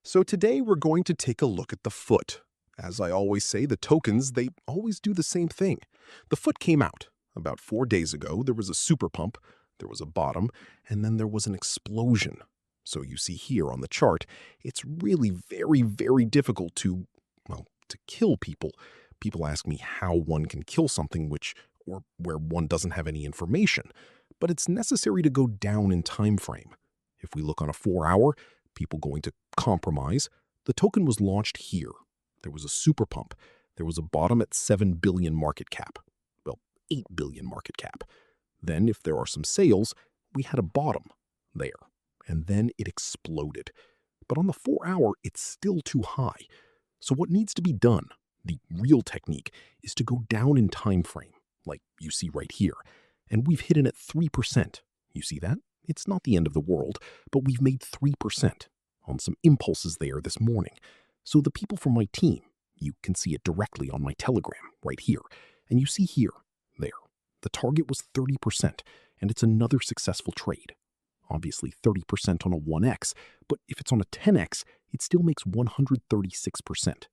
So today we're going to take a look at the foot. As I always say, the tokens, they always do the same thing. The foot came out. About 4 days ago, there was a super pump, there was a bottom, and then there was an explosion. So you see here on the chart, it's really very difficult to kill people. People ask me how one can kill something or where one doesn't have any information. But it's necessary to go down in time frame. If we look on a 4-hour, people going to compromise. The token was launched here. There was a super pump. There was a bottom at 7 billion market cap. Well, 8 billion market cap. Then, if there are some sales, we had a bottom there. And then it exploded. But on the 4-hour, it's still too high. So what needs to be done, the real technique, is to go down in time frame, like you see right here. And we've hit it at 3%. You see that? It's not the end of the world, but we've made 3% on some impulses there this morning. So the people from my team, you can see it directly on my Telegram right here. And you see here, there, the target was 30%, and it's another successful trade. Obviously 30% on a 1x, but if it's on a 10x, it still makes 136%.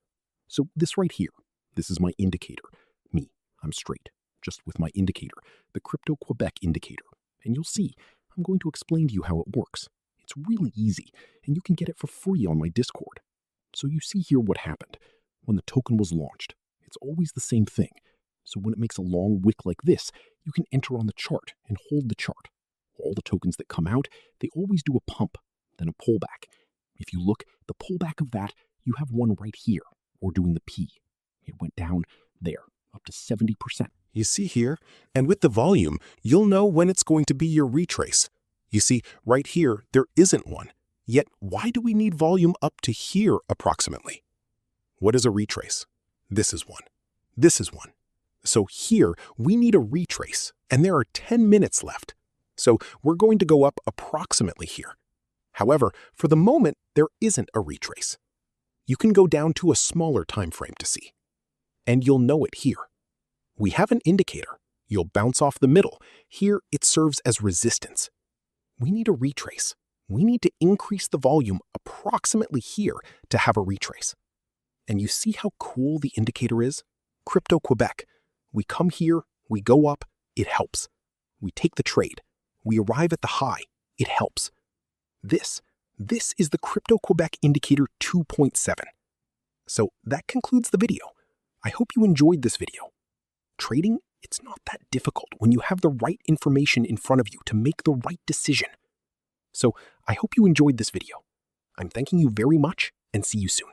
So this right here, this is my indicator. Me, I'm straight, just with my indicator, the Crypto-Quebec indicator. And you'll see, I'm going to explain to you how it works. It's really easy, and you can get it for free on my Discord. So you see here what happened when the token was launched. It's always the same thing. So when it makes a long wick like this, you can enter on the chart and hold the chart. All the tokens that come out, they always do a pump, then a pullback. If you look, the pullback of that, you have one right here, or doing the P. It went down there, up to 70%. You see here, and with the volume, you'll know when it's going to be your retrace. You see, right here, there isn't one. Yet, why do we need volume up to here approximately? What is a retrace? This is one. This is one. So here, we need a retrace, and there are 10 minutes left. So we're going to go up approximately here. However, for the moment, there isn't a retrace. You can go down to a smaller time frame to see. And you'll know it here. We have an indicator. You'll bounce off the middle. Here, it serves as resistance. We need a retrace. We need to increase the volume approximately here to have a retrace. And you see how cool the indicator is? Crypto-Quebec. We come here, we go up, it helps. We take the trade. We arrive at the high, it helps. This is the Crypto-Quebec Indicator 2.7. So that concludes the video. I hope you enjoyed this video. Trading, it's not that difficult when you have the right information in front of you to make the right decision. So I hope you enjoyed this video. I'm thanking you very much and see you soon.